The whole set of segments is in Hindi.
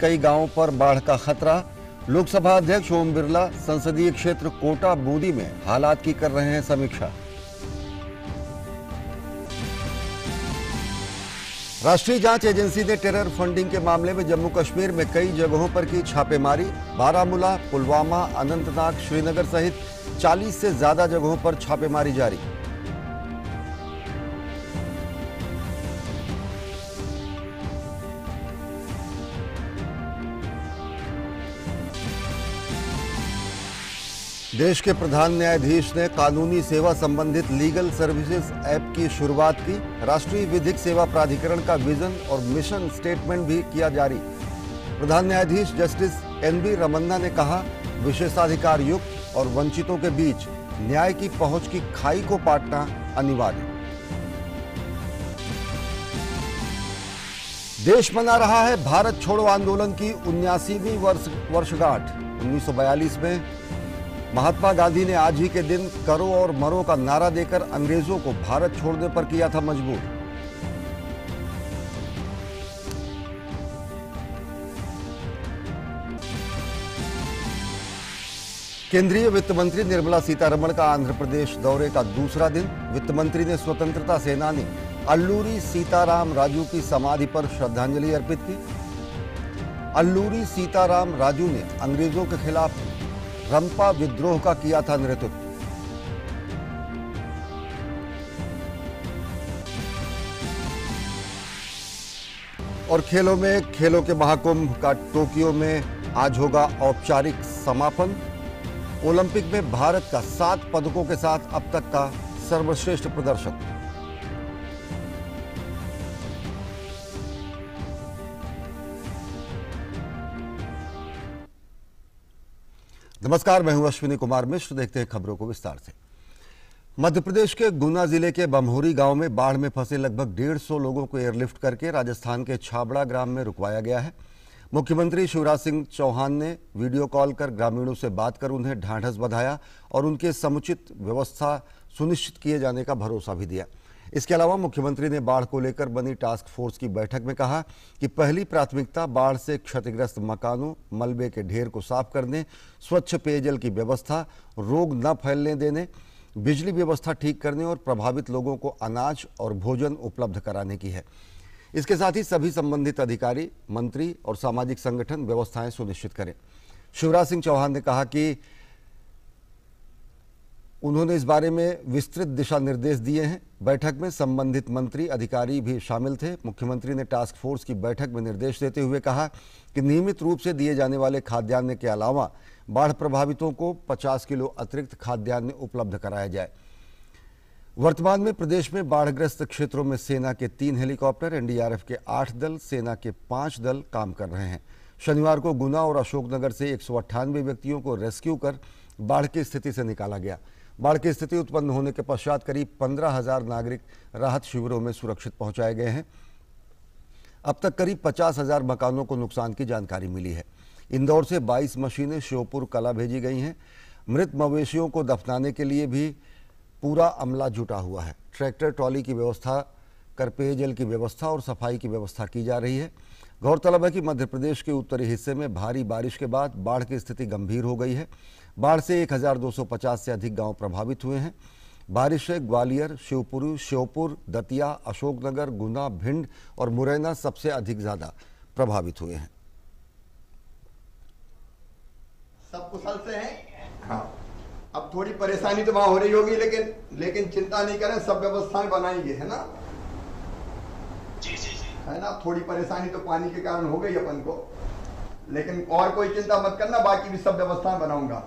कई गांवों पर बाढ़ का खतरा। लोकसभा अध्यक्ष ओम बिरला संसदीय क्षेत्र कोटा बूंदी में हालात की कर रहे हैं समीक्षा। राष्ट्रीय जांच एजेंसी ने टेरर फंडिंग के मामले में जम्मू कश्मीर में कई जगहों पर की छापेमारी। बारामूला, पुलवामा, अनंतनाग, श्रीनगर सहित 40 से ज्यादा जगहों पर छापेमारी जारी। देश के प्रधान न्यायाधीश ने कानूनी सेवा संबंधित लीगल सर्विसेज ऐप की शुरुआत की। राष्ट्रीय विधिक सेवा प्राधिकरण का विजन और मिशन स्टेटमेंट भी किया जारी। प्रधान न्यायाधीश जस्टिस एन.वी. रमन्ना ने कहा, विशेषाधिकार युक्त और वंचितों के बीच न्याय की पहुंच की खाई को पाटना अनिवार्य। देश मना रहा है भारत छोड़ो आंदोलन की 79वीं वर्षगांठ। 1942 में महात्मा गांधी ने आज ही के दिन करो और मरो का नारा देकर अंग्रेजों को भारत छोड़ने पर किया था मजबूर। केंद्रीय वित्त मंत्री निर्मला सीतारमण का आंध्र प्रदेश दौरे का दूसरा दिन। वित्त मंत्री ने स्वतंत्रता सेनानी अल्लूरी सीताराम राजू की समाधि पर श्रद्धांजलि अर्पित की। अल्लूरी सीताराम राजू ने अंग्रेजों के खिलाफ रंपा विद्रोह का किया था नेतृत्व। और खेलों के महाकुंभ का टोक्यो में आज होगा औपचारिक समापन। ओलंपिक में भारत का 7 पदकों के साथ अब तक का सर्वश्रेष्ठ प्रदर्शन। नमस्कार, मैं हूं अश्विनी कुमार मिश्र। देखते हैं खबरों को विस्तार से। मध्य प्रदेश के गुना जिले के बमहोरी गांव में बाढ़ में फंसे लगभग 150 लोगों को एयरलिफ्ट करके राजस्थान के छाबड़ा ग्राम में रुकवाया गया है। मुख्यमंत्री शिवराज सिंह चौहान ने वीडियो कॉल कर ग्रामीणों से बात कर उन्हें ढांढस बंधाया और उनके समुचित व्यवस्था सुनिश्चित किए जाने का भरोसा भी दिया। इसके अलावा मुख्यमंत्री ने बाढ़ को लेकर बनी टास्क फोर्स की बैठक में कहा कि पहली प्राथमिकता बाढ़ से क्षतिग्रस्त मकानों, मलबे के ढेर को साफ करने, स्वच्छ पेयजल की व्यवस्था, रोग न फैलने देने, बिजली व्यवस्था ठीक करने और प्रभावित लोगों को अनाज और भोजन उपलब्ध कराने की है। इसके साथ ही सभी संबंधित अधिकारी, मंत्री और सामाजिक संगठन व्यवस्थाएं सुनिश्चित करें। शिवराज सिंह चौहान ने कहा कि उन्होंने इस बारे में विस्तृत दिशा निर्देश दिए हैं। बैठक में संबंधित मंत्री, अधिकारी भी शामिल थे। मुख्यमंत्री ने टास्क फोर्स की बैठक में निर्देश देते हुए कहा कि नियमित रूप से दिए जाने वाले खाद्यान्न के अलावा बाढ़ प्रभावितों को 50 किलो अतिरिक्त खाद्यान्न उपलब्ध कराया जाए। वर्तमान में प्रदेश में बाढ़ग्रस्त क्षेत्रों में सेना के 3 हेलीकॉप्टर, एनडीआरएफ के 8 दल, सेना के 5 दल काम कर रहे हैं। शनिवार को गुना और अशोकनगर से 198 व्यक्तियों को रेस्क्यू कर बाढ़ की स्थिति से निकाला गया। बाढ़ की स्थिति उत्पन्न होने के पश्चात करीब 15,000 नागरिक राहत शिविरों में सुरक्षित पहुंचाए गए हैं। अब तक करीब 50,000 मकानों को नुकसान की जानकारी मिली है। इंदौर से 22 मशीनें श्योपुर कला भेजी गई हैं। मृत मवेशियों को दफनाने के लिए भी पूरा अमला जुटा हुआ है। ट्रैक्टर ट्रॉली की व्यवस्था कर पेयजल की व्यवस्था और सफाई की व्यवस्था की जा रही है। गौरतलब है कि मध्य प्रदेश के उत्तरी हिस्से में भारी बारिश के बाद बाढ़ की स्थिति गंभीर हो गई है। बाढ़ से 1250 से अधिक गांव प्रभावित हुए हैं। बारिश से ग्वालियर, शिवपुरी, श्योपुर, दतिया, अशोकनगर, गुना, भिंड और मुरैना सबसे अधिक ज्यादा प्रभावित हुए हैं। सब कुशल से हैं? हाँ, अब थोड़ी परेशानी तो वहां हो रही होगी, लेकिन चिंता नहीं करें, सब व्यवस्थाएं बनाएंगे, है ना? जी जी जी, है ना? थोड़ी परेशानी तो पानी के कारण हो गई अपन को, लेकिन और कोई चिंता मत करना, बाकी भी सब व्यवस्थाएं बनाऊंगा।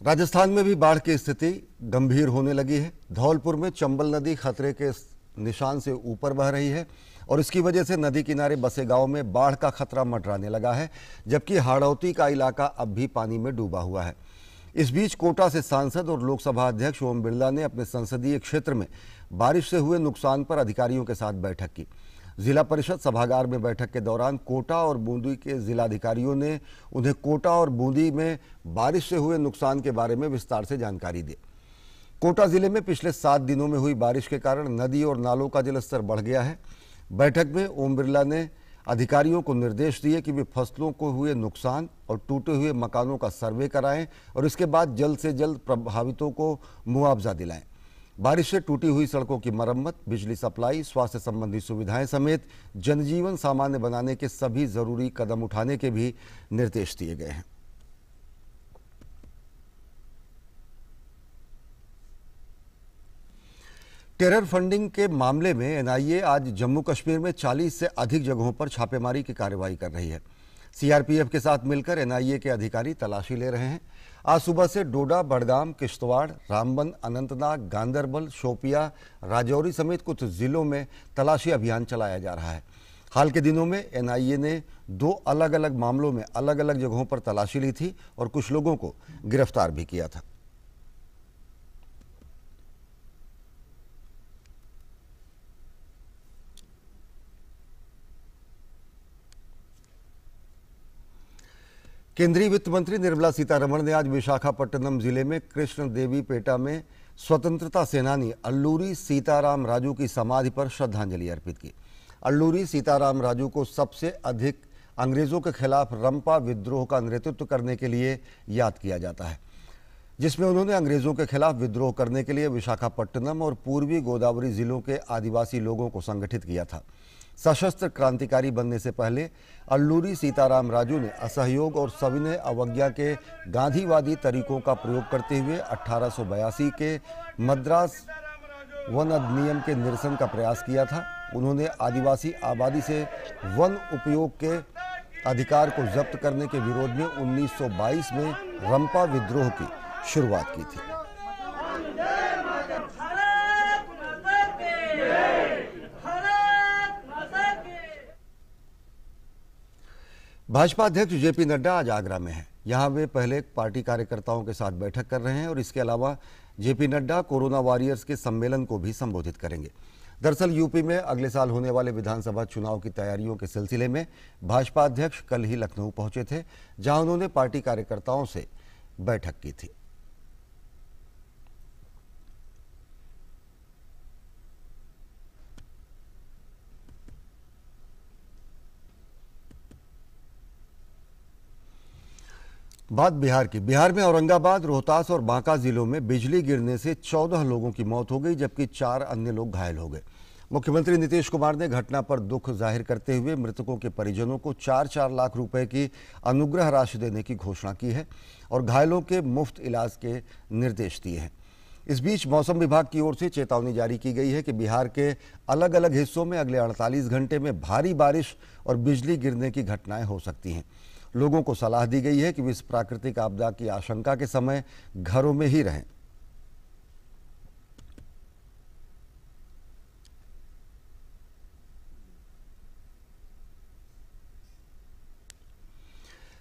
राजस्थान में भी बाढ़ की स्थिति गंभीर होने लगी है। धौलपुर में चंबल नदी खतरे के निशान से ऊपर बह रही है और इसकी वजह से नदी किनारे बसे गांव में बाढ़ का खतरा मंडराने लगा है, जबकि हाड़ौती का इलाका अब भी पानी में डूबा हुआ है। इस बीच कोटा से सांसद और लोकसभा अध्यक्ष ओम बिरला ने अपने संसदीय क्षेत्र में बारिश से हुए नुकसान पर अधिकारियों के साथ बैठक की। जिला परिषद सभागार में बैठक के दौरान कोटा और बूंदी के जिलाधिकारियों ने उन्हें कोटा और बूंदी में बारिश से हुए नुकसान के बारे में विस्तार से जानकारी दी। कोटा जिले में पिछले 7 दिनों में हुई बारिश के कारण नदी और नालों का जलस्तर बढ़ गया है। बैठक में ओम बिरला ने अधिकारियों को निर्देश दिए कि वे फसलों को हुए नुकसान और टूटे हुए मकानों का सर्वे कराएं और इसके बाद जल्द से जल्द प्रभावितों को मुआवजा दिलाएं। बारिश से टूटी हुई सड़कों की मरम्मत, बिजली सप्लाई, स्वास्थ्य संबंधी सुविधाएं समेत जनजीवन सामान्य बनाने के सभी जरूरी कदम उठाने के भी निर्देश दिए गए हैं। टेरर फंडिंग के मामले में एनआईए आज जम्मू कश्मीर में 40 से अधिक जगहों पर छापेमारी की कार्रवाई कर रही है। सीआरपीएफ के साथ मिलकर एनआईए के अधिकारी तलाशी ले रहे हैं। आज सुबह से डोडा, बडगाम, किश्तवाड़, रामबन, अनंतनाग, गांदरबल, शोपिया, राजौरी समेत कुछ जिलों में तलाशी अभियान चलाया जा रहा है। हाल के दिनों में एनआईए ने 2 अलग अलग मामलों में अलग अलग जगहों पर तलाशी ली थी और कुछ लोगों को गिरफ्तार भी किया था। केंद्रीय वित्त मंत्री निर्मला सीतारमण ने आज विशाखापट्टनम जिले में कृष्ण देवी पेटा में स्वतंत्रता सेनानी अल्लूरी सीताराम राजू की समाधि पर श्रद्धांजलि अर्पित की। अल्लूरी सीताराम राजू को सबसे अधिक अंग्रेजों के खिलाफ रंपा विद्रोह का नेतृत्व करने के लिए याद किया जाता है, जिसमें उन्होंने अंग्रेजों के खिलाफ विद्रोह करने के लिए विशाखापट्टनम और पूर्वी गोदावरी जिलों के आदिवासी लोगों को संगठित किया था। सशस्त्र क्रांतिकारी बनने से पहले अल्लूरी सीताराम राजू ने असहयोग और सविनय अवज्ञा के गांधीवादी तरीकों का प्रयोग करते हुए 1882 के मद्रास वन अधिनियम के निरसन का प्रयास किया था। उन्होंने आदिवासी आबादी से वन उपयोग के अधिकार को जब्त करने के विरोध में 1922 में रंपा विद्रोह की शुरुआत की थी। भाजपा अध्यक्ष जेपी नड्डा आज आगरा में हैं। यहां वे पहले पार्टी कार्यकर्ताओं के साथ बैठक कर रहे हैं और इसके अलावा जेपी नड्डा कोरोना वॉरियर्स के सम्मेलन को भी संबोधित करेंगे। दरअसल यूपी में अगले साल होने वाले विधानसभा चुनाव की तैयारियों के सिलसिले में भाजपा अध्यक्ष कल ही लखनऊ पहुंचे थे, जहां उन्होंने पार्टी कार्यकर्ताओं से बैठक की थी। बात बिहार की। बिहार में औरंगाबाद, रोहतास और बांका जिलों में बिजली गिरने से 14 लोगों की मौत हो गई, जबकि 4 अन्य लोग घायल हो गए। मुख्यमंत्री नीतीश कुमार ने घटना पर दुख जाहिर करते हुए मृतकों के परिजनों को 4-4 लाख रुपए की अनुग्रह राशि देने की घोषणा की है और घायलों के मुफ्त इलाज के निर्देश दिए हैं। इस बीच मौसम विभाग की ओर से चेतावनी जारी की गई है कि बिहार के अलग अलग हिस्सों में अगले 48 घंटे में भारी बारिश और बिजली गिरने की घटनाएं हो सकती हैं। लोगों को सलाह दी गई है कि वे इस प्राकृतिक आपदा की आशंका के समय घरों में ही रहें।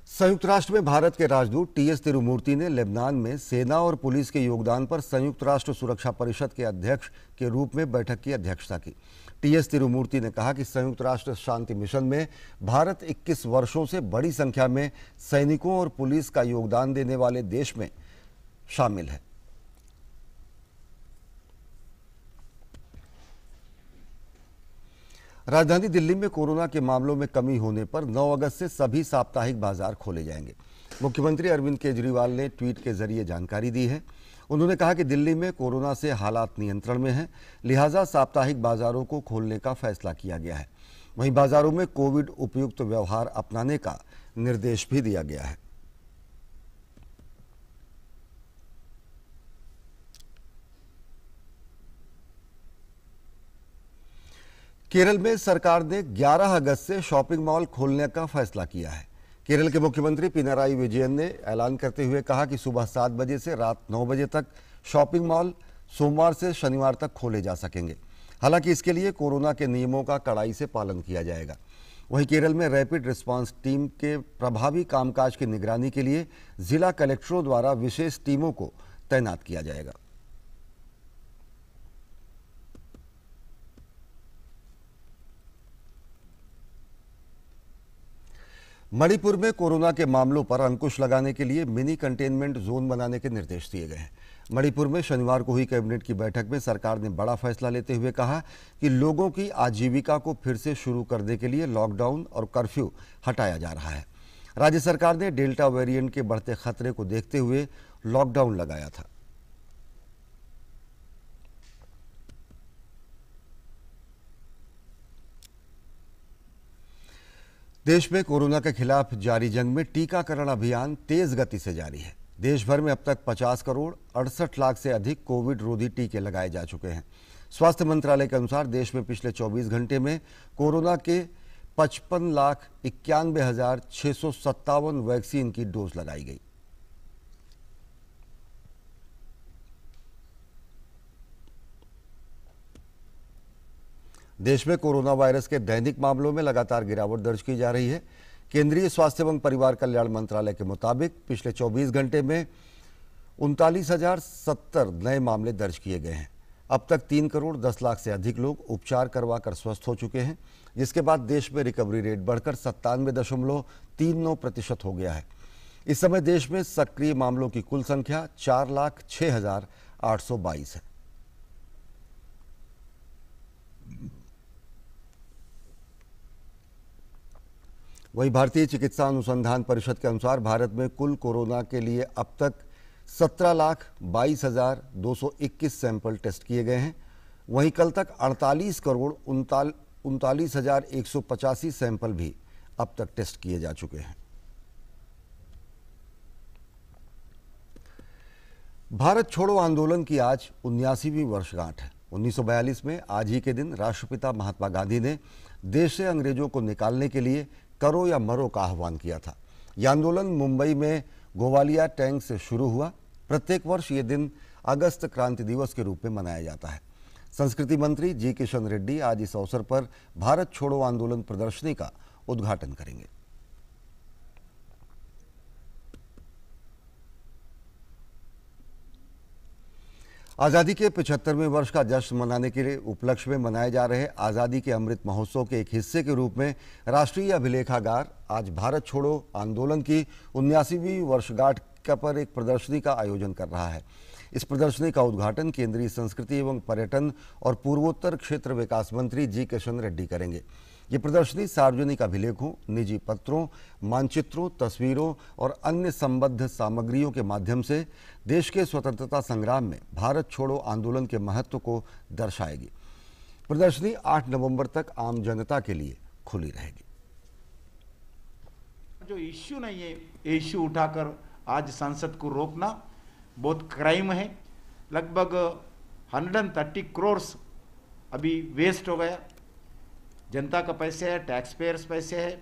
संयुक्त राष्ट्र में भारत के राजदूत टीएस तिरुमूर्ति ने लेबनान में सेना और पुलिस के योगदान पर संयुक्त राष्ट्र सुरक्षा परिषद के अध्यक्ष के रूप में बैठक की अध्यक्षता की। टीएस तिरुमूर्ति ने कहा कि संयुक्त राष्ट्र शांति मिशन में भारत 21 वर्षों से बड़ी संख्या में सैनिकों और पुलिस का योगदान देने वाले देश में शामिल है। राजधानी दिल्ली में कोरोना के मामलों में कमी होने पर 9 अगस्त से सभी साप्ताहिक बाजार खोले जाएंगे। मुख्यमंत्री अरविंद केजरीवाल ने ट्वीट के जरिए जानकारी दी है। उन्होंने कहा कि दिल्ली में कोरोना से हालात नियंत्रण में हैं, लिहाजा साप्ताहिक बाजारों को खोलने का फैसला किया गया है। वहीं बाजारों में कोविड उपयुक्त व्यवहार अपनाने का निर्देश भी दिया गया है। केरल में सरकार ने 11 अगस्त से शॉपिंग मॉल खोलने का फैसला किया है। केरल के मुख्यमंत्री पिनाराई विजयन ने ऐलान करते हुए कहा कि सुबह 7 बजे से रात 9 बजे तक शॉपिंग मॉल सोमवार से शनिवार तक खोले जा सकेंगे। हालांकि इसके लिए कोरोना के नियमों का कड़ाई से पालन किया जाएगा। वहीं केरल में रैपिड रिस्पांस टीम के प्रभावी कामकाज की निगरानी के लिए जिला कलेक्टरों द्वारा विशेष टीमों को तैनात किया जाएगा। मणिपुर में कोरोना के मामलों पर अंकुश लगाने के लिए मिनी कंटेनमेंट जोन बनाने के निर्देश दिए गए हैं। मणिपुर में शनिवार को हुई कैबिनेट की बैठक में सरकार ने बड़ा फैसला लेते हुए कहा कि लोगों की आजीविका को फिर से शुरू करने के लिए लॉकडाउन और कर्फ्यू हटाया जा रहा है। राज्य सरकार ने डेल्टा वेरिएंट के बढ़ते खतरे को देखते हुए लॉकडाउन लगाया था। देश में कोरोना के खिलाफ जारी जंग में टीकाकरण अभियान तेज गति से जारी है। देश भर में अब तक 50 करोड़ 68 लाख से अधिक कोविड रोधी टीके लगाए जा चुके हैं। स्वास्थ्य मंत्रालय के अनुसार देश में पिछले 24 घंटे में कोरोना के 55,91,657 वैक्सीन की डोज लगाई गई। देश में कोरोना वायरस के दैनिक मामलों में लगातार गिरावट दर्ज की जा रही है। केंद्रीय स्वास्थ्य एवं परिवार कल्याण मंत्रालय के मुताबिक पिछले 24 घंटे में 39,070 नए मामले दर्ज किए गए हैं। अब तक 3 करोड़ 10 लाख से अधिक लोग उपचार करवाकर स्वस्थ हो चुके हैं, जिसके बाद देश में रिकवरी रेट बढ़कर 97.39% हो गया है। इस समय देश में सक्रिय मामलों की कुल संख्या 4,06,822 है। वहीं भारतीय चिकित्सा अनुसंधान परिषद के अनुसार भारत में कुल कोरोना के लिए अब तक 17,22,221 सैंपल टेस्ट किए गए हैं। वहीं कल तक 48 करोड़ 39,185 सैंपल भी अब तक टेस्ट किए जा चुके हैं। भारत छोड़ो आंदोलन की आज 79वीं वर्षगांठ है। 1942 में आज ही के दिन राष्ट्रपिता महात्मा गांधी ने देश से अंग्रेजों को निकालने के लिए करो या मरो का आह्वान किया था। यह आंदोलन मुंबई में गोवालिया टैंक से शुरू हुआ। प्रत्येक वर्ष ये दिन अगस्त क्रांति दिवस के रूप में मनाया जाता है। संस्कृति मंत्री जी किशन रेड्डी आज इस अवसर पर भारत छोड़ो आंदोलन प्रदर्शनी का उद्घाटन करेंगे। आज़ादी के 75वें वर्ष का जश्न मनाने के लिए उपलक्ष्य में मनाए जा रहे आज़ादी के अमृत महोत्सव के एक हिस्से के रूप में राष्ट्रीय अभिलेखागार आज भारत छोड़ो आंदोलन की 79वीं वर्षगांठ पर एक प्रदर्शनी का आयोजन कर रहा है। इस प्रदर्शनी का उद्घाटन केंद्रीय संस्कृति एवं पर्यटन और पूर्वोत्तर क्षेत्र विकास मंत्री जी किशन रेड्डी करेंगे। ये प्रदर्शनी सार्वजनिक अभिलेखों, निजी पत्रों, मानचित्रों, तस्वीरों और अन्य संबद्ध सामग्रियों के माध्यम से देश के स्वतंत्रता संग्राम में भारत छोड़ो आंदोलन के महत्व को दर्शाएगी। प्रदर्शनी 8 नवंबर तक आम जनता के लिए खुली रहेगी। जो इश्यू नहीं है, ये इश्यू उठाकर आज संसद को रोकना बहुत क्राइम है। लगभग 130 करोड़ अभी वेस्ट हो गया। जनता का पैसे है, टैक्स पेयर्स पैसे है।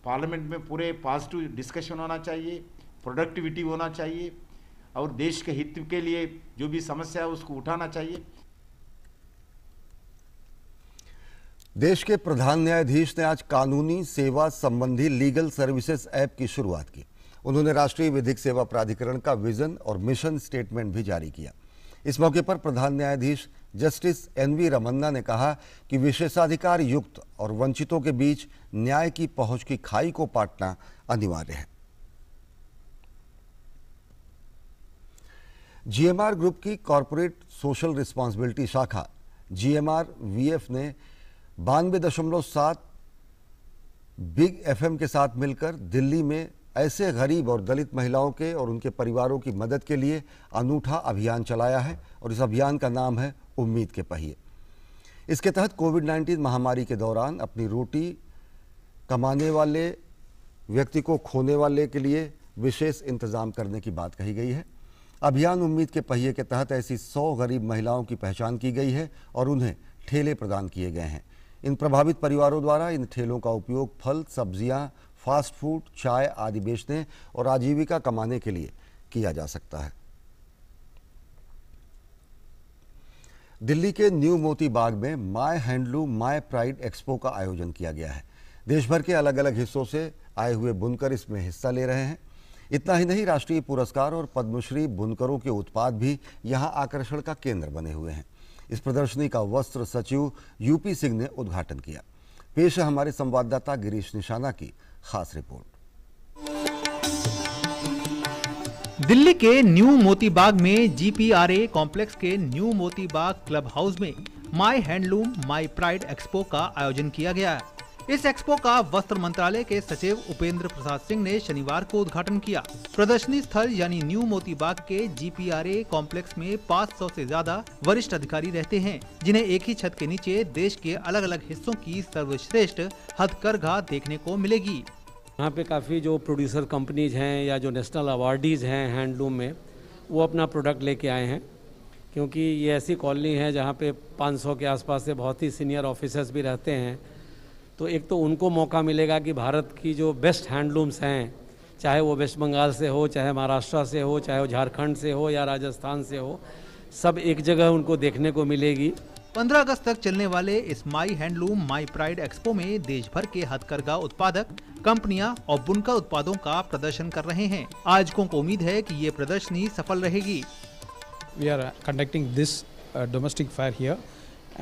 पार्लियामेंट में पूरे पॉजिटिव डिस्कशन होना चाहिए, प्रोडक्टिविटी होना चाहिए और देश के हित के लिए जो भी समस्या है उसको उठाना चाहिए। देश के प्रधान न्यायाधीश ने आज कानूनी सेवा संबंधी लीगल सर्विसेज ऐप की शुरुआत की। उन्होंने राष्ट्रीय विधिक सेवा प्राधिकरण का विजन और मिशन स्टेटमेंट भी जारी किया। इस मौके पर प्रधान न्यायाधीश जस्टिस NV रमन्ना ने कहा कि विशेषाधिकार युक्त और वंचितों के बीच न्याय की पहुंच की खाई को पाटना अनिवार्य है। GMR ग्रुप की कॉरपोरेट सोशल रिस्पांसिबिलिटी शाखा GMR VF ने 92.7 बिग FM के साथ मिलकर दिल्ली में ऐसे गरीब और दलित महिलाओं के और उनके परिवारों की मदद के लिए अनूठा अभियान चलाया है और इस अभियान का नाम है उम्मीद के पहिए। इसके तहत कोविड-19 महामारी के दौरान अपनी रोटी कमाने वाले व्यक्ति को खोने वाले के लिए विशेष इंतजाम करने की बात कही गई है। अभियान उम्मीद के पहिए के तहत ऐसी 100 गरीब महिलाओं की पहचान की गई है और उन्हें ठेले प्रदान किए गए हैं। इन प्रभावित परिवारों द्वारा इन ठेलों का उपयोग फल, सब्जियां, फास्ट फूड, चाय आदि बेचने और आजीविका कमाने के लिए किया जा सकता है। दिल्ली के न्यू मोती बाग में my handloom my pride expo का आयोजन किया गया है। देश भर के अलग अलग हिस्सों से आए हुए बुनकर इसमें हिस्सा ले रहे हैं। इतना ही नहीं, राष्ट्रीय पुरस्कार और पद्मश्री बुनकरों के उत्पाद भी यहां आकर्षण का केंद्र बने हुए हैं। इस प्रदर्शनी का वस्त्र सचिव UP सिंह ने उद्घाटन किया। पेश है हमारे संवाददाता गिरीश निशाना की खास रिपोर्ट। दिल्ली के न्यू मोती बाग में GPRA कॉम्प्लेक्स के new Moti Bagh club house में माई हैंडलूम माई प्राइड एक्सपो का आयोजन किया गया है। इस एक्सपो का वस्त्र मंत्रालय के सचिव उपेंद्र प्रसाद सिंह ने शनिवार को उद्घाटन किया। प्रदर्शनी स्थल यानी न्यू मोती बाग के GPRA कॉम्प्लेक्स में 500 से ज्यादा वरिष्ठ अधिकारी रहते हैं, जिन्हें एक ही छत के नीचे देश के अलग अलग हिस्सों की सर्वश्रेष्ठ हथकरघा देखने को मिलेगी। यहाँ पे काफ़ी जो प्रोड्यूसर कंपनीज हैं या जो नेशनल अवार्डीज़ हैं हैंडलूम में, वो अपना प्रोडक्ट लेके आए हैं, क्योंकि ये ऐसी कॉलोनी है जहाँ पे 500 के आसपास से बहुत ही सीनियर ऑफिसर्स भी रहते हैं। तो एक तो उनको मौका मिलेगा कि भारत की जो बेस्ट हैंडलूम्स हैं, चाहे वो वेस्ट बंगाल से हो, चाहे महाराष्ट्र से हो, चाहे वो झारखंड से हो या राजस्थान से हो, सब एक जगह उनको देखने को मिलेगी। 15 अगस्त तक चलने वाले इस माई हैंडलूम माई प्राइड एक्सपो में देश भर के हथकरघा उत्पादक, कंपनियां और बुनकर उत्पादों का प्रदर्शन कर रहे हैं। आयोजकों को उम्मीद है कि ये प्रदर्शनी सफल रहेगी। We are conducting this domestic fair here,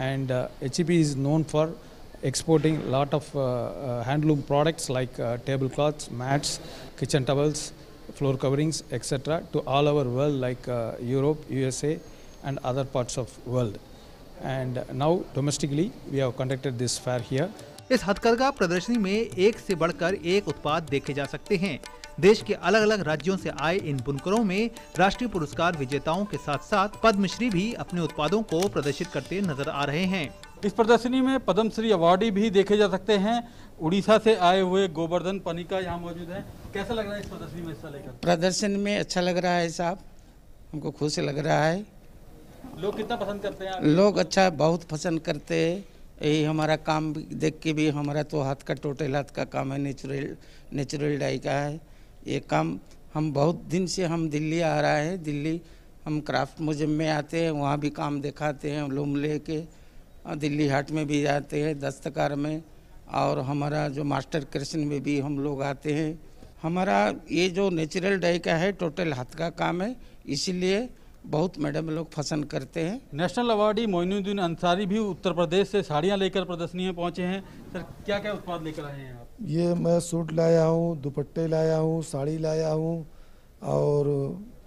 and HEP is known for exporting a lot of handloom products like tablecloths, mats, kitchen towels, floor coverings, etc. to all over world like Europe, USA and other parts of world. And now domestically we have conducted this fair here. इस हथकरघा प्रदर्शनी में एक से बढ़कर एक उत्पाद देखे जा सकते हैं। देश के अलग अलग राज्यों से आए इन बुनकरों में राष्ट्रीय पुरस्कार विजेताओं के साथ साथ पद्मश्री भी अपने उत्पादों को प्रदर्शित करते नजर आ रहे हैं। इस प्रदर्शनी में पद्मश्री अवार्डी भी देखे जा सकते हैं। उड़ीसा से आए हुए गोवर्धन पनिका यहाँ मौजूद है। कैसा लग रहा है इस प्रदर्शनी में हिस्सा लेकर? प्रदर्शन में अच्छा लग रहा है साहब, हमको खुश लग रहा है। लोग कितना पसंद करते हैं? लोग अच्छा बहुत पसंद करते हैं। यही हमारा काम देख के भी, हमारा तो हाथ का टोटल हाथ का काम है, नेचुरल डाई का है ये काम। हम बहुत दिन से हम दिल्ली आ रहा है, दिल्ली हम क्राफ्ट म्यूजियम में आते हैं, वहाँ भी काम दिखाते हैं लूम लेके। दिल्ली हाट में भी जाते हैं, दस्तकार में, और हमारा जो मास्टर कृष्ण में भी हम लोग आते हैं। हमारा ये जो नेचुरल डाई का है, टोटल हाथ का काम है, इसीलिए बहुत मैडम लोग पसंद करते हैं। नेशनल अवार्डी मोइनुद्दीन अंसारी भी उत्तर प्रदेश से साड़ियाँ लेकर प्रदर्शनी में पहुँचे हैं। सर, क्या क्या उत्पाद लेकर आए हैं आप? ये मैं सूट लाया हूँ, दुपट्टे लाया हूँ, साड़ी लाया हूँ, और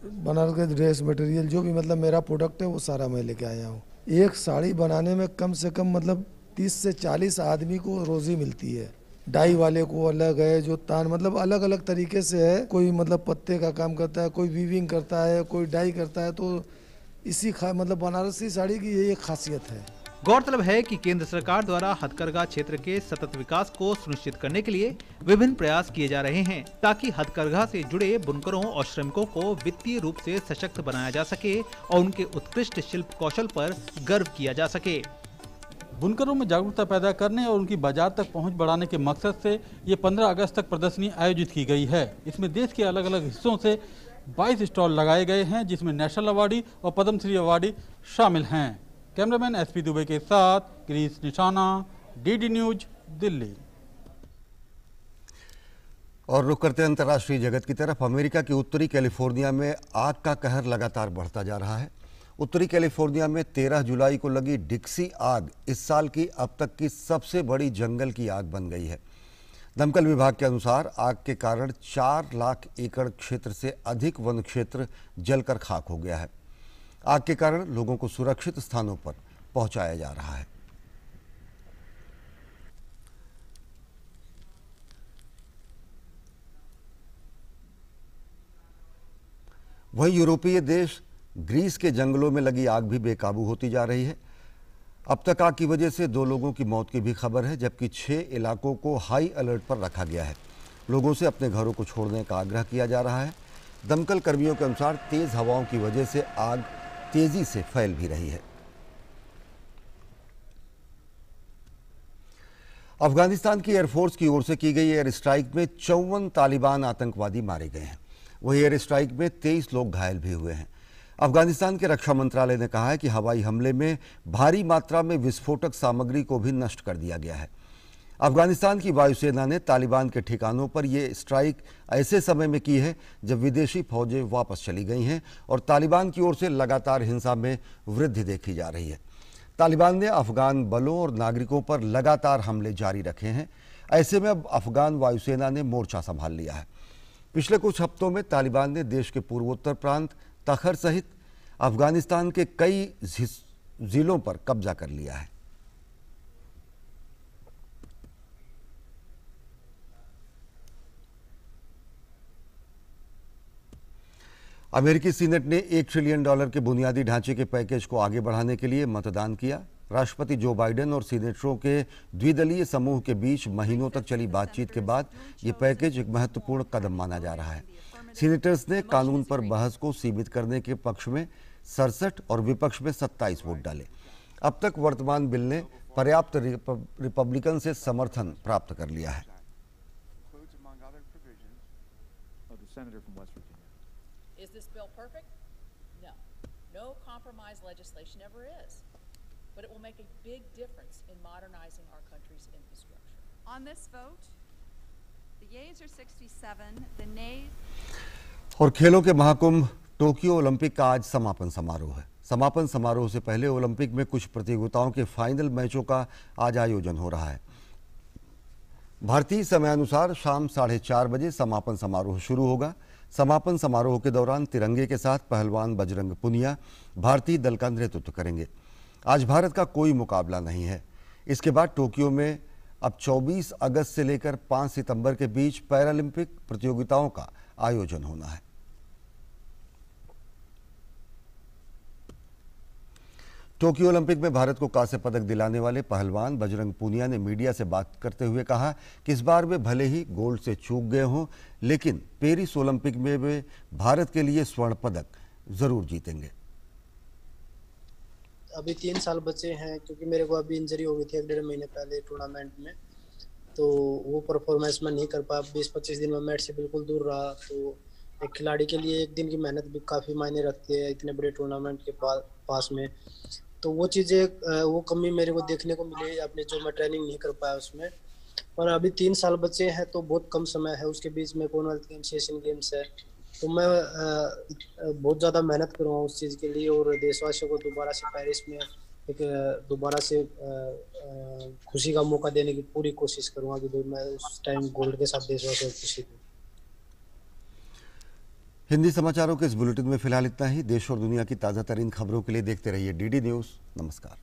बनारस के ड्रेस मटेरियल जो भी मतलब मेरा प्रोडक्ट है वो सारा मैं लेके आया हूँ। एक साड़ी बनाने में कम से कम मतलब 30 से 40 आदमी को रोजी मिलती है। डाई वाले को अलग है, जो तान मतलब अलग अलग तरीके से है। कोई मतलब पत्ते का काम करता है, कोई वीविंग करता है, कोई डाई करता है। तो इसी मतलब बनारसी साड़ी की यही एक खासियत है। गौरतलब है कि केंद्र सरकार द्वारा हथकरघा क्षेत्र के सतत विकास को सुनिश्चित करने के लिए विभिन्न प्रयास किए जा रहे हैं, ताकि हथकरघा से जुड़े बुनकरों और श्रमिकों को वित्तीय रूप से सशक्त बनाया जा सके और उनके उत्कृष्ट शिल्प कौशल पर गर्व किया जा सके। बुनकरों में जागरूकता पैदा करने और उनकी बाजार तक पहुंच बढ़ाने के मकसद से ये 15 अगस्त तक प्रदर्शनी आयोजित की गई है। इसमें देश के अलग अलग हिस्सों से 22 स्टॉल लगाए गए हैं, जिसमें नेशनल अवार्डी और पद्मश्री अवार्डी शामिल हैं। कैमरामैन SP दुबे के साथ गिरीश निशाना, DD न्यूज, दिल्ली। और रुक करते हैं अंतर्राष्ट्रीय जगत की तरफ। अमेरिका के उत्तरी कैलिफोर्निया में आग का कहर लगातार बढ़ता जा रहा है। उत्तरी कैलिफोर्निया में 13 जुलाई को लगी डिक्सी आग इस साल की अब तक की सबसे बड़ी जंगल की आग बन गई है। दमकल विभाग के अनुसार आग के कारण 4 लाख एकड़ क्षेत्र से अधिक वन क्षेत्र जलकर खाक हो गया है। आग के कारण लोगों को सुरक्षित स्थानों पर पहुंचाया जा रहा है। वहीं यूरोपीय देश ग्रीस के जंगलों में लगी आग भी बेकाबू होती जा रही है। अब तक आग की वजह से 2 लोगों की मौत की भी खबर है, जबकि 6 इलाकों को हाई अलर्ट पर रखा गया है। लोगों से अपने घरों को छोड़ने का आग्रह किया जा रहा है। दमकल कर्मियों के अनुसार तेज हवाओं की वजह से आग तेजी से फैल भी रही है। अफगानिस्तान की एयरफोर्स की ओर से की गई एयर स्ट्राइक में 54 तालिबान आतंकवादी मारे गए हैं। वहीं एयर स्ट्राइक में 23 लोग घायल भी हुए हैं। अफगानिस्तान के रक्षा मंत्रालय ने कहा है कि हवाई हमले में भारी मात्रा में विस्फोटक सामग्री को भी नष्ट कर दिया गया है। अफगानिस्तान की वायुसेना ने तालिबान के ठिकानों पर यह स्ट्राइक ऐसे समय में की है जब विदेशी फौजें वापस चली गई हैं और तालिबान की ओर से लगातार हिंसा में वृद्धि देखी जा रही है। तालिबान ने अफगान बलों और नागरिकों पर लगातार हमले जारी रखे हैं। ऐसे में अब अफगान वायुसेना ने मोर्चा संभाल लिया है। पिछले कुछ हफ्तों में तालिबान ने देश के पूर्वोत्तर प्रांत तखर सहित अफगानिस्तान के कई जिलों पर कब्जा कर लिया है। अमेरिकी सीनेट ने $1 ट्रिलियन के बुनियादी ढांचे के पैकेज को आगे बढ़ाने के लिए मतदान किया। राष्ट्रपति जो बाइडेन और सीनेटरों के द्विदलीय समूह के बीच महीनों तक चली बातचीत के बाद ये पैकेज एक महत्वपूर्ण कदम माना जा रहा है। सीनेटर्स ने कानून पर बहस को सीमित करने के पक्ष में 67 और विपक्ष में 27 वोट डाले। अब तक वर्तमान बिल ने पर्याप्त रिपब्लिकन से समर्थन प्राप्त कर लिया है। Is this bill perfect? No. No compromise legislation ever is. But it will make a big difference in modernizing our country's infrastructure. On this vote, the yeas are 67, the nays... और खेलों के महाकुंभ टोक्यो ओलंपिक का आज समापन समारोह है। समापन समारोह से पहले ओलंपिक में कुछ प्रतियोगिताओं के फाइनल मैचों का आज आयोजन हो रहा है। भारतीय समयानुसार शाम 4:30 बजे समापन समारोह शुरू होगा। समापन समारोह के दौरान तिरंगे के साथ पहलवान बजरंग पुनिया भारतीय दल का नेतृत्व करेंगे। आज भारत का कोई मुकाबला नहीं है। इसके बाद टोक्यो में अब 24 अगस्त से लेकर 5 सितंबर के बीच पैरालंपिक प्रतियोगिताओं का आयोजन होना है। टोक्यो ओलंपिक में भारत को कांस्य पदक दिलाने वाले पहलवान बजरंग पूनिया ने मीडिया से बात करते हुए कहा कि इस बार वे भले ही गोल्ड से चूक गए हों, लेकिन पेरिस ओलंपिक में वे भारत के लिए स्वर्ण पदक जरूर जीतेंगे। अभी 3 साल बचे हैं, क्योंकि मेरे को अभी इंजरी हो गई थी 1-1.5 महीने पहले टूर्नामेंट में, तो वो परफॉर्मेंस मैं नहीं कर पाया। 20-25 दिन में मैच से बिल्कुल दूर रहा। तो एक खिलाड़ी के लिए एक दिन की मेहनत भी काफ़ी मायने रखती है इतने बड़े टूर्नामेंट के पास में। तो वो चीज़ें, वो कमी मेरे को देखने को मिली अपने, जो मैं ट्रेनिंग नहीं कर पाया उसमें। और अभी 3 साल बचे हैं, तो बहुत कम समय है। उसके बीच में कॉमनवेल्थ गेम्स, एशियन गेम्स है, तो मैं बहुत ज़्यादा मेहनत करूँगा उस चीज़ के लिए। और देशवासियों को दोबारा से पेरिस में दोबारा से खुशी का मौका देने की पूरी कोशिश करूँगा कि मैं उस टाइम गोल्ड के साथ देशवासियों को खुशी दूँ। हिंदी समाचारों के इस बुलेटिन में फिलहाल इतना ही। देश और दुनिया की ताज़ा तरीन खबरों के लिए देखते रहिए DD न्यूज़। नमस्कार।